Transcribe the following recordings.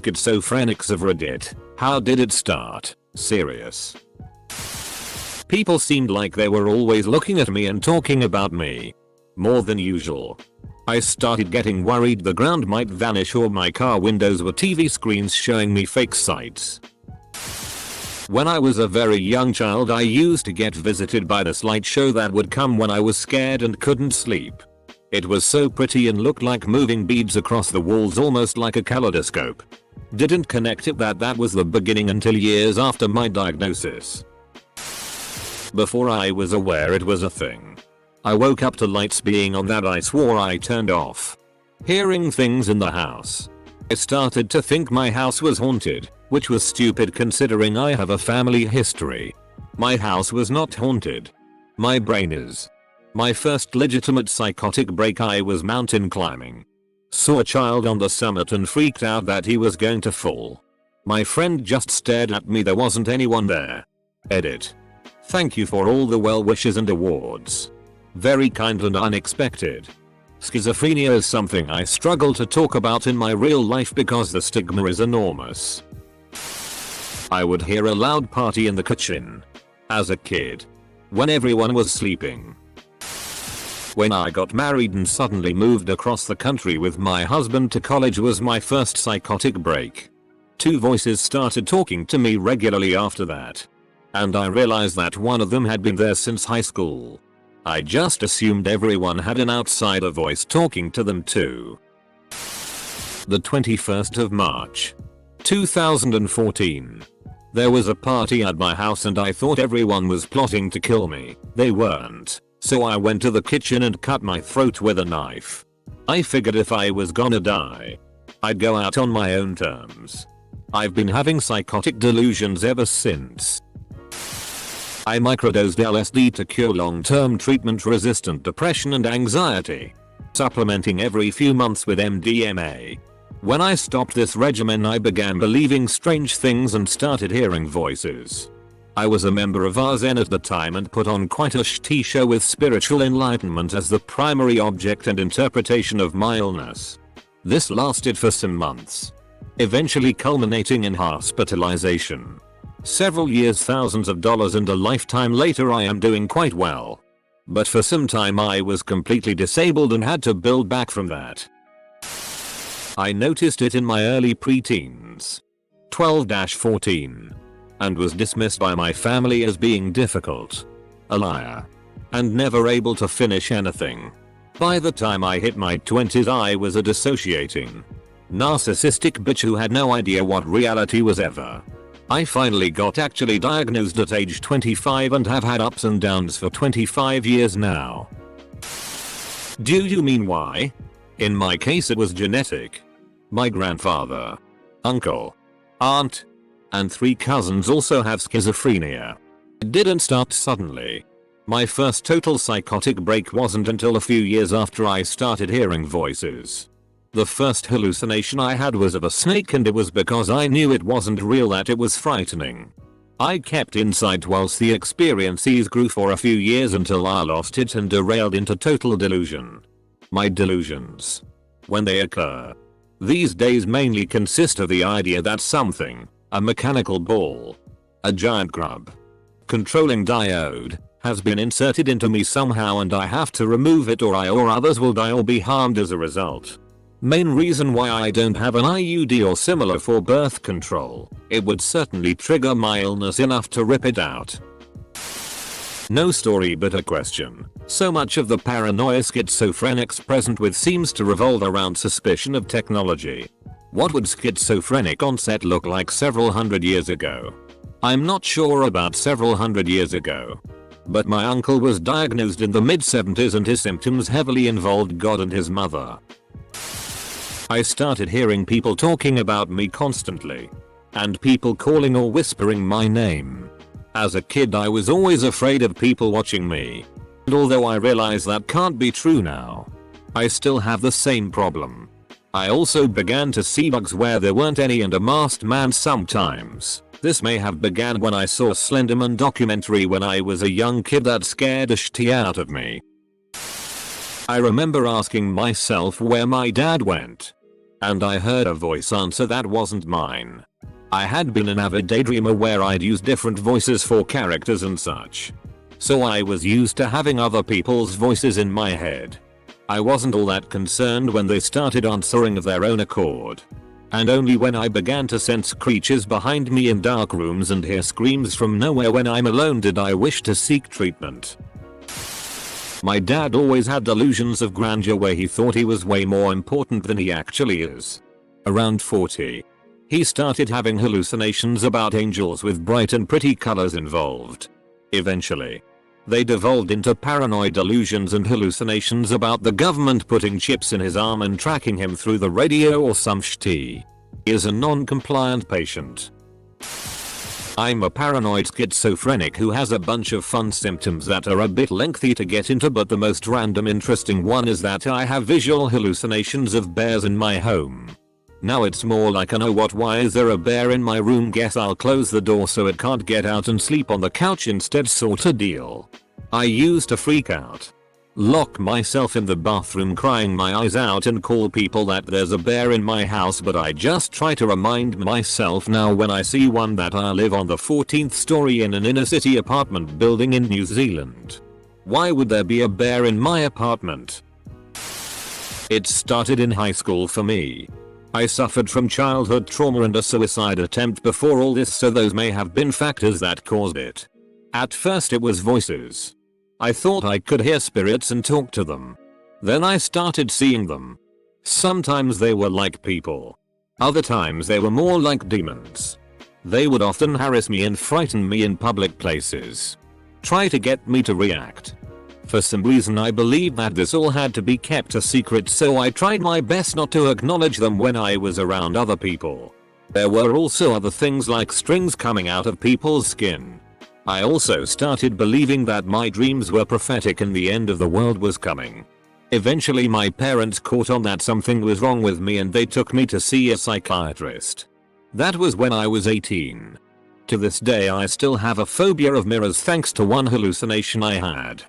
Schizophrenics of Reddit. How did it start? Serious. People seemed like they were always looking at me and talking about me. More than usual. I started getting worried the ground might vanish or my car windows were TV screens showing me fake sights. When I was a very young child, I used to get visited by this light show that would come when I was scared and couldn't sleep. It was so pretty and looked like moving beads across the walls, almost like a kaleidoscope. Didn't connect it that was the beginning until years after my diagnosis. Before I was aware it was a thing. I woke up to lights being on that I swore I turned off. Hearing things in the house. I started to think my house was haunted, which was stupid considering I have a family history. My house was not haunted. My brain is. My first legitimate psychotic break, I was mountain climbing. Saw a child on the summit and freaked out that he was going to fall. My friend just stared at me, there wasn't anyone there. Edit. Thank you for all the well wishes and awards. Very kind and unexpected. Schizophrenia is something I struggle to talk about in my real life because the stigma is enormous. I would hear a loud party in the kitchen. As a kid. When everyone was sleeping. When I got married and suddenly moved across the country with my husband to college was my first psychotic break. Two voices started talking to me regularly after that. And I realized that one of them had been there since high school. I just assumed everyone had an outsider voice talking to them too. The 21st of March. 2014. There was a party at my house and I thought everyone was plotting to kill me. They weren't. So I went to the kitchen and cut my throat with a knife. I figured if I was gonna die, I'd go out on my own terms. I've been having psychotic delusions ever since. I microdosed LSD to cure long-term treatment-resistant depression and anxiety, supplementing every few months with MDMA. When I stopped this regimen, I began believing strange things and started hearing voices. I was a member of Zen at the time and put on quite a shitty show with spiritual enlightenment as the primary object and interpretation of my illness. This lasted for some months, eventually culminating in hospitalization. Several years, thousands of dollars, and a lifetime later I am doing quite well. But for some time I was completely disabled and had to build back from that. I noticed it in my early preteens, 12-14, and was dismissed by my family as being difficult, a liar, and never able to finish anything. By the time I hit my 20s I was a dissociating, narcissistic bitch who had no idea what reality was ever. I finally got actually diagnosed at age 25 and have had ups and downs for 25 years now. Do you mean why? In my case it was genetic. My grandfather, uncle, aunt, and 3 cousins also have schizophrenia. It didn't start suddenly. My first total psychotic break wasn't until a few years after I started hearing voices. The first hallucination I had was of a snake, and it was because I knew it wasn't real that it was frightening. I kept inside whilst the experiences grew for a few years until I lost it and derailed into total delusion. My delusions, when they occur these days, mainly consist of the idea that something, a mechanical ball, a giant grub, controlling diode, has been inserted into me somehow and I have to remove it or I or others will die or be harmed as a result. Main reason why I don't have an IUD or similar for birth control. It would certainly trigger my illness enough to rip it out. No story but a question. So much of the paranoia schizophrenics present with seems to revolve around suspicion of technology. What would schizophrenic onset look like several hundred years ago? I'm not sure about several hundred years ago. But my uncle was diagnosed in the mid-70s and his symptoms heavily involved God and his mother. I started hearing people talking about me constantly. And people calling or whispering my name. As a kid I was always afraid of people watching me. And although I realize that can't be true now, I still have the same problem. I also began to see bugs where there weren't any and a masked man sometimes. This may have began when I saw a Slenderman documentary when I was a young kid that scared the shit out of me. I remember asking myself where my dad went. And I heard a voice answer that wasn't mine. I had been an avid daydreamer where I'd use different voices for characters and such. So I was used to having other people's voices in my head. I wasn't all that concerned when they started answering of their own accord. And only when I began to sense creatures behind me in dark rooms and hear screams from nowhere when I'm alone did I wish to seek treatment. My dad always had delusions of grandeur where he thought he was way more important than he actually is. Around 40. He started having hallucinations about angels with bright and pretty colors involved. Eventually, they devolved into paranoid delusions and hallucinations about the government putting chips in his arm and tracking him through the radio or some shit. He is a non-compliant patient. I'm a paranoid schizophrenic who has a bunch of fun symptoms that are a bit lengthy to get into, but the most random interesting one is that I have visual hallucinations of bears in my home. Now it's more like why is there a bear in my room, guess I'll close the door so it can't get out and sleep on the couch instead sorta deal. I used to freak out. Lock myself in the bathroom crying my eyes out and call people that there's a bear in my house, but I just try to remind myself now when I see one that I live on the 14th story in an inner city apartment building in New Zealand. Why would there be a bear in my apartment? It started in high school for me. I suffered from childhood trauma and a suicide attempt before all this, so those may have been factors that caused it. At first it was voices. I thought I could hear spirits and talk to them. Then I started seeing them. Sometimes they were like people. Other times they were more like demons. They would often harass me and frighten me in public places. Try to get me to react. For some reason I believed that this all had to be kept a secret, so I tried my best not to acknowledge them when I was around other people. There were also other things like strings coming out of people's skin. I also started believing that my dreams were prophetic and the end of the world was coming. Eventually my parents caught on that something was wrong with me and they took me to see a psychiatrist. That was when I was 18. To this day I still have a phobia of mirrors thanks to one hallucination I had.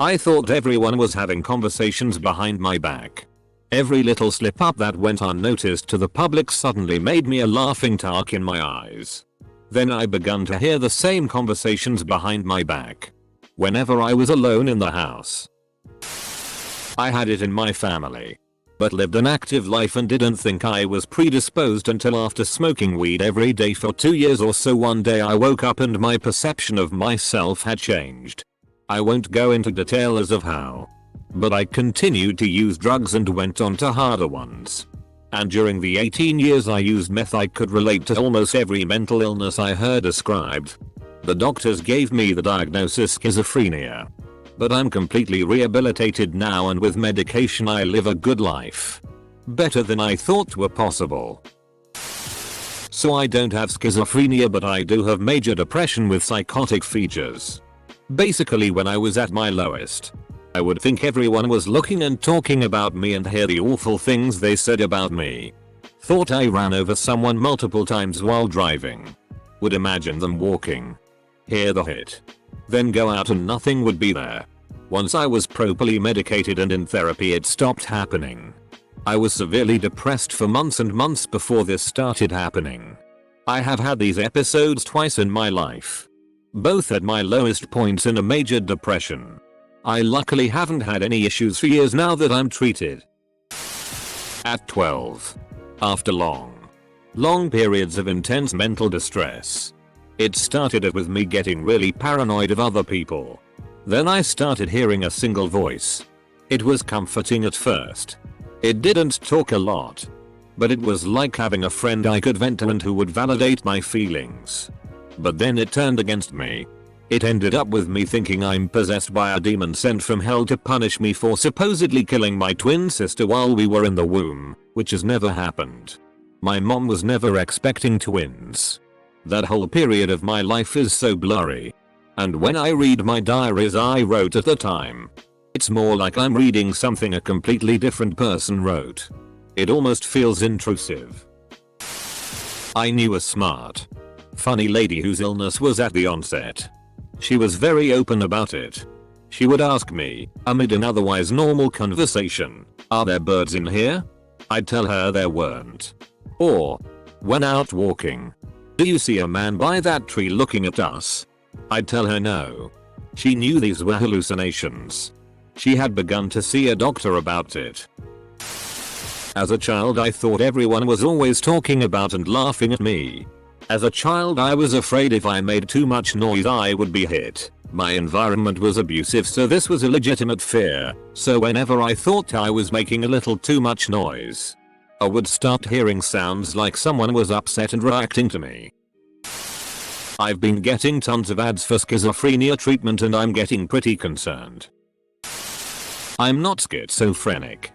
I thought everyone was having conversations behind my back. Every little slip up that went unnoticed to the public suddenly made me a laughing tark in my eyes. Then I began to hear the same conversations behind my back. Whenever I was alone in the house. I had it in my family. But lived an active life and didn't think I was predisposed until after smoking weed every day for 2 years or so. One day I woke up and my perception of myself had changed. I won't go into detail as of how. But I continued to use drugs and went on to harder ones. And during the 18 years I used meth I could relate to almost every mental illness I heard described. The doctors gave me the diagnosis schizophrenia. But I'm completely rehabilitated now and with medication I live a good life. Better than I thought were possible. So I don't have schizophrenia, but I do have major depression with psychotic features. Basically when I was at my lowest, I would think everyone was looking and talking about me and hear the awful things they said about me. Thought I ran over someone multiple times while driving. Would imagine them walking. Hear the hit. Then go out and nothing would be there. Once I was properly medicated and in therapy it stopped happening. I was severely depressed for months and months before this started happening. I have had these episodes twice in my life. Both at my lowest points in a major depression. I luckily haven't had any issues for years now that I'm treated. At 12. After long periods of intense mental distress. It started with me getting really paranoid of other people. Then I started hearing a single voice. It was comforting at first. It didn't talk a lot. But it was like having a friend I could vent to and who would validate my feelings. But then it turned against me. It ended up with me thinking I'm possessed by a demon sent from hell to punish me for supposedly killing my twin sister while we were in the womb, which has never happened. My mom was never expecting twins. That whole period of my life is so blurry. And when I read my diaries I wrote at the time, it's more like I'm reading something a completely different person wrote. It almost feels intrusive. I knew a smart, funny lady whose illness was at the onset. She was very open about it. She would ask me, amid an otherwise normal conversation, "Are there birds in here?" I'd tell her there weren't. Or, when out walking, do you see a man by that tree looking at us? I'd tell her no. She knew these were hallucinations. She had begun to see a doctor about it. As a child I thought everyone was always talking about and laughing at me. As a child I was afraid if I made too much noise I would be hit. My environment was abusive, so this was a legitimate fear. So whenever I thought I was making a little too much noise, I would start hearing sounds like someone was upset and reacting to me. I've been getting tons of ads for schizophrenia treatment and I'm getting pretty concerned. I'm not schizophrenic,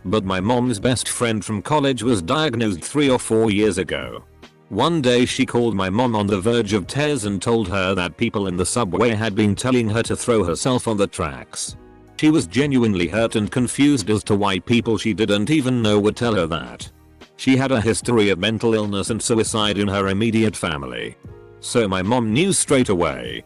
but my mom's best friend from college was diagnosed 3 or 4 years ago. One day she called my mom on the verge of tears and told her that people in the subway had been telling her to throw herself on the tracks. She was genuinely hurt and confused as to why people she didn't even know would tell her that. She had a history of mental illness and suicide in her immediate family. So my mom knew straight away.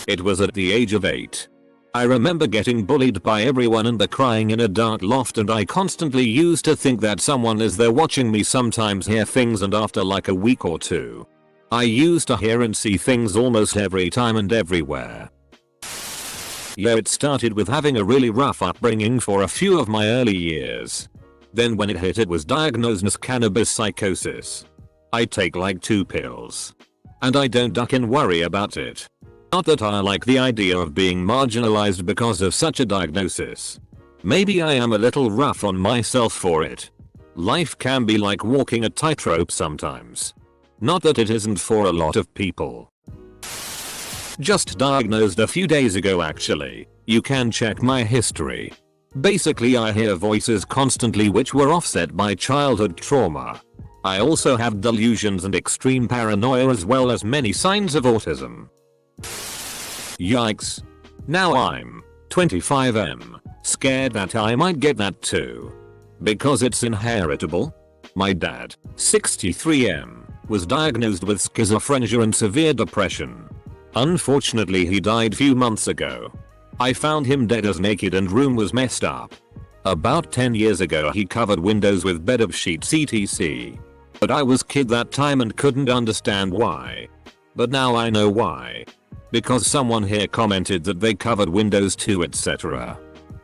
It was at the age of 8. I remember getting bullied by everyone and the crying in a dark loft, and I constantly used to think that someone is there watching me, sometimes hear things, and after like a week or two, I used to hear and see things almost every time and everywhere. Yeah, it started with having a really rough upbringing for a few of my early years. Then when it hit, it was diagnosed as cannabis psychosis. I take like 2 pills. And I don't duck and worry about it. Not that I like the idea of being marginalized because of such a diagnosis. Maybe I am a little rough on myself for it. Life can be like walking a tightrope sometimes. Not that it isn't for a lot of people. Just diagnosed a few days ago actually. You can check my history. Basically I hear voices constantly which were offset by childhood trauma. I also have delusions and extreme paranoia as well as many signs of autism. Yikes. Now I'm 25M, scared that I might get that too. Because it's inheritable? My dad, 63M, was diagnosed with schizophrenia and severe depression. Unfortunately he died few months ago. I found him dead as naked and room was messed up. About 10 years ago he covered windows with bed of sheets etc. But I was kid that time and couldn't understand why. But now I know why. Because someone here commented that they covered windows too etc.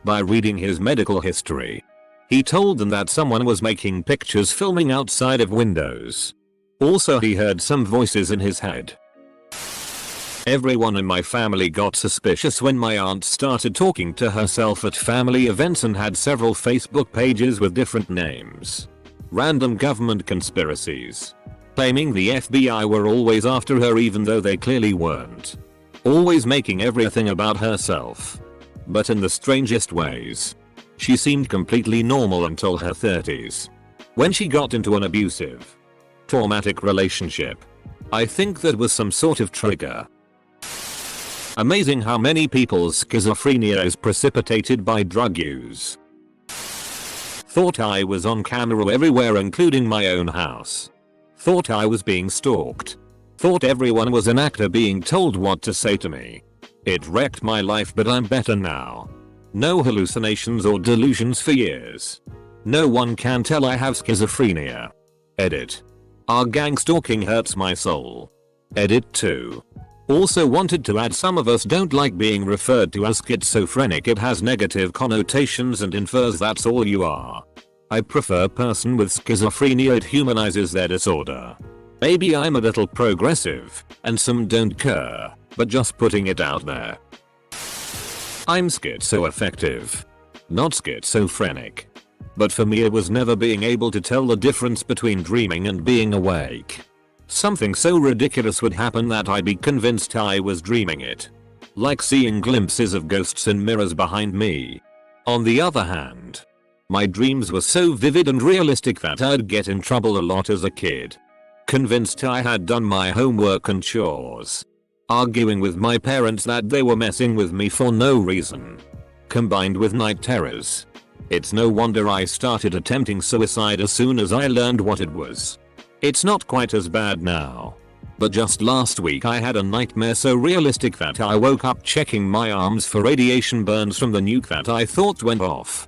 By reading his medical history, he told them that someone was making pictures filming outside of windows. Also he heard some voices in his head. Everyone in my family got suspicious when my aunt started talking to herself at family events and had several Facebook pages with different names. Random government conspiracies, claiming the FBI were always after her even though they clearly weren't. Always making everything about herself. But in the strangest ways. She seemed completely normal until her 30s. When she got into an abusive, traumatic relationship. I think that was some sort of trigger. Amazing how many people's schizophrenia is precipitated by drug use. Thought I was on camera everywhere including my own house. Thought I was being stalked. Thought everyone was an actor being told what to say to me. It wrecked my life, but I'm better now. No hallucinations or delusions for years. No one can tell I have schizophrenia. Edit. Our gang stalking hurts my soul. Edit 2. Also wanted to add, some of us don't like being referred to as schizophrenic. It has negative connotations and infers that's all you are. I prefer person with schizophrenia, it humanizes their disorder. Maybe I'm a little progressive, and some don't care, but just putting it out there. I'm schizoaffective, not schizophrenic. But for me it was never being able to tell the difference between dreaming and being awake. Something so ridiculous would happen that I'd be convinced I was dreaming it. Like seeing glimpses of ghosts in mirrors behind me. On the other hand, my dreams were so vivid and realistic that I'd get in trouble a lot as a kid. Convinced I had done my homework and chores. Arguing with my parents that they were messing with me for no reason. Combined with night terrors. It's no wonder I started attempting suicide as soon as I learned what it was. It's not quite as bad now. But just last week I had a nightmare so realistic that I woke up checking my arms for radiation burns from the nuke that I thought went off.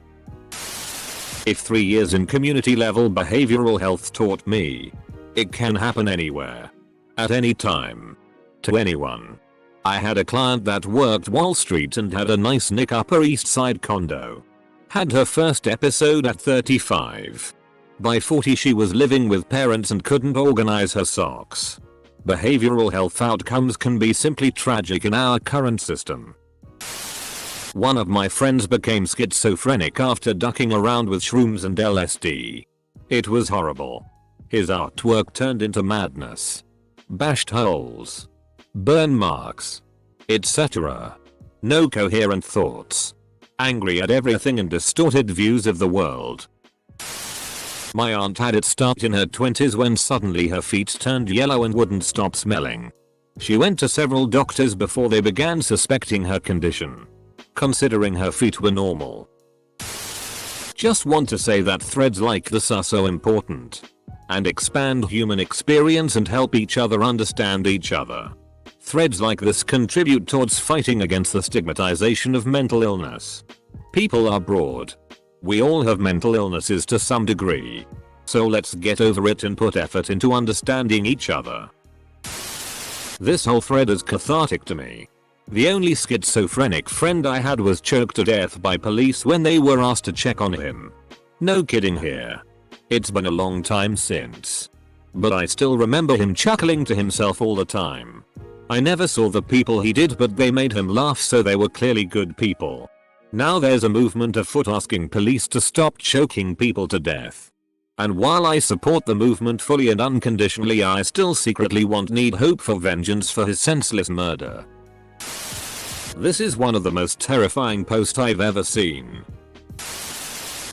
If 3 years in community level behavioral health taught me, it can happen anywhere, at any time, to anyone. I had a client that worked Wall Street and had a nice Nick Upper East Side condo. Had her first episode at 35. By 40 she was living with parents and couldn't organize her socks. Behavioral health outcomes can be simply tragic in our current system. One of my friends became schizophrenic after ducking around with shrooms and LSD. It was horrible. His artwork turned into madness. Bashed holes. Burn marks. Etc. No coherent thoughts. Angry at everything and distorted views of the world. My aunt had it start in her 20s when suddenly her feet turned yellow and wouldn't stop smelling. She went to several doctors before they began suspecting her condition, considering her feet were normal. Just want to say that threads like this are so important and expand human experience and help each other understand each other. Threads like this contribute towards fighting against the stigmatization of mental illness. People are broad. We all have mental illnesses to some degree. So let's get over it and put effort into understanding each other. This whole thread is cathartic to me. The only schizophrenic friend I had was choked to death by police when they were asked to check on him. No kidding here. It's been a long time since. But I still remember him chuckling to himself all the time. I never saw the people he did, but they made him laugh, so they were clearly good people. Now there's a movement afoot asking police to stop choking people to death. And while I support the movement fully and unconditionally, I still secretly need hope for vengeance for his senseless murder. This is one of the most terrifying posts I've ever seen.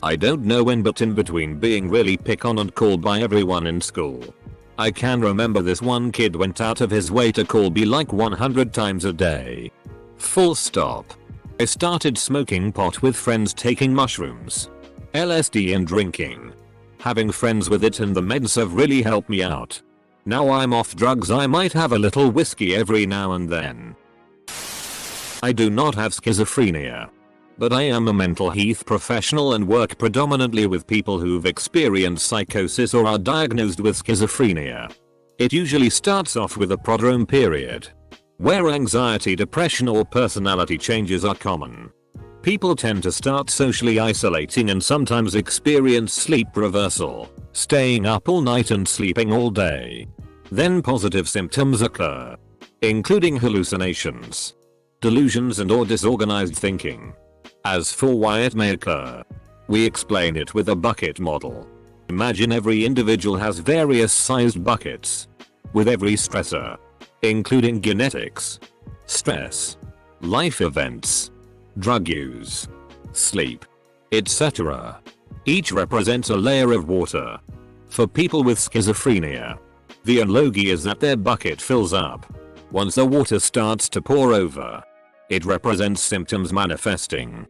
I don't know when, but in between being really picked on and called by everyone in school, I can remember this one kid went out of his way to call me like 100 times a day. Full stop. I started smoking pot with friends, taking mushrooms, LSD and drinking. Having friends with it and the meds have really helped me out. Now I'm off drugs, I might have a little whiskey every now and then. I do not have schizophrenia, but I am a mental health professional and work predominantly with people who've experienced psychosis or are diagnosed with schizophrenia. It usually starts off with a prodrome period, where anxiety, depression or personality changes are common. People tend to start socially isolating and sometimes experience sleep reversal, staying up all night and sleeping all day. Then positive symptoms occur, including hallucinations, delusions and or disorganized thinking. As for why it may occur, we explain it with a bucket model. Imagine every individual has various sized buckets, with every stressor, including genetics, stress, life events, drug use, sleep, etc. Each represents a layer of water. For people with schizophrenia, the analogy is that their bucket fills up. Once the water starts to pour over, it represents symptoms manifesting.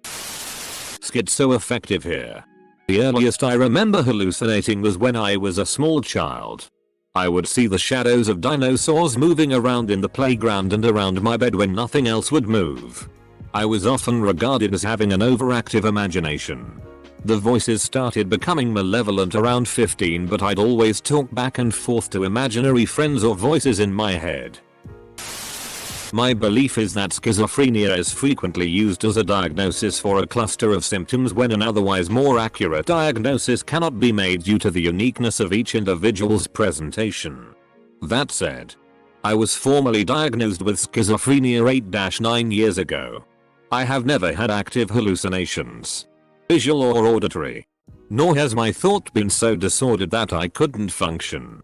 Schizoaffective here. The earliest I remember hallucinating was when I was a small child. I would see the shadows of dinosaurs moving around in the playground and around my bed when nothing else would move. I was often regarded as having an overactive imagination. The voices started becoming malevolent around 15, but I'd always talk back and forth to imaginary friends or voices in my head. My belief is that schizophrenia is frequently used as a diagnosis for a cluster of symptoms when an otherwise more accurate diagnosis cannot be made due to the uniqueness of each individual's presentation. That said, I was formally diagnosed with schizophrenia 8-9 years ago. I have never had active hallucinations, visual or auditory, nor has my thought been so disordered that I couldn't function.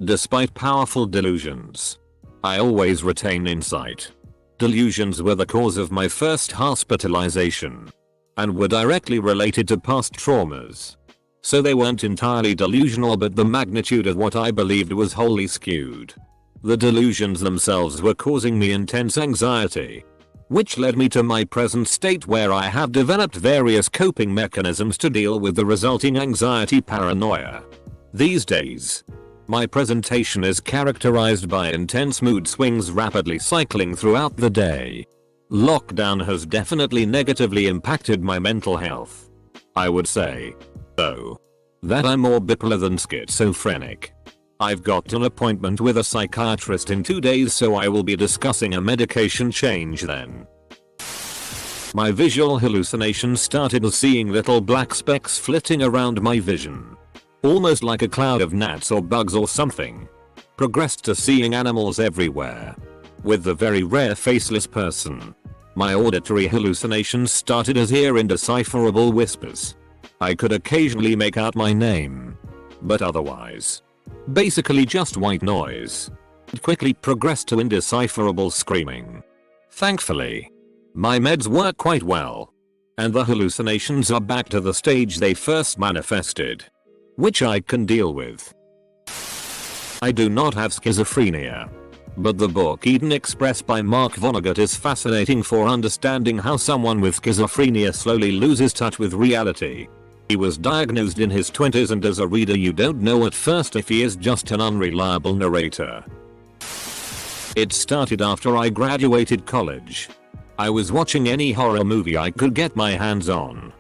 Despite powerful delusions, I always retain insight. Delusions were the cause of my first hospitalization and were directly related to past traumas. So they weren't entirely delusional, but the magnitude of what I believed was wholly skewed. The delusions themselves were causing me intense anxiety, which led me to my present state where I have developed various coping mechanisms to deal with the resulting anxiety paranoia. These days, my presentation is characterized by intense mood swings rapidly cycling throughout the day. Lockdown has definitely negatively impacted my mental health. I would say. Oh. That I'm more bipolar than schizophrenic. I've got an appointment with a psychiatrist in 2 days, so I will be discussing a medication change then. My visual hallucinations started as seeing little black specks flitting around my vision. Almost like a cloud of gnats or bugs or something. Progressed to seeing animals everywhere. With the very rare faceless person. My auditory hallucinations started as hear indecipherable whispers. I could occasionally make out my name. But otherwise. Basically just white noise. It quickly progressed to indecipherable screaming. Thankfully, my meds work quite well. And the hallucinations are back to the stage they first manifested. Which I can deal with. I do not have schizophrenia. But the book Eden Express by Mark Vonnegut is fascinating for understanding how someone with schizophrenia slowly loses touch with reality. He was diagnosed in his 20s, and as a reader you don't know at first if he is just an unreliable narrator. It started after I graduated college. I was watching any horror movie I could get my hands on.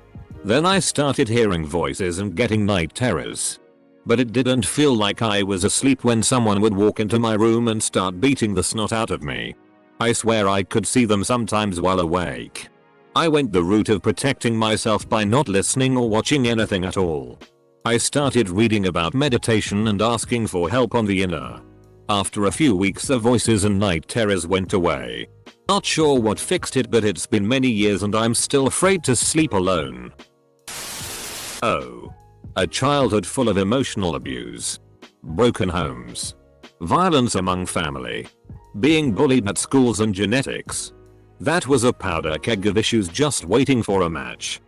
Then I started hearing voices and getting night terrors. But it didn't feel like I was asleep when someone would walk into my room and start beating the snot out of me. I swear I could see them sometimes while awake. I went the route of protecting myself by not listening or watching anything at all. I started reading about meditation and asking for help on the inner. After a few weeks the voices and night terrors went away. Not sure what fixed it, but it's been many years and I'm still afraid to sleep alone. Oh. A childhood full of emotional abuse. Broken homes. Violence among family. Being bullied at schools and genetics. That was a powder keg of issues just waiting for a match.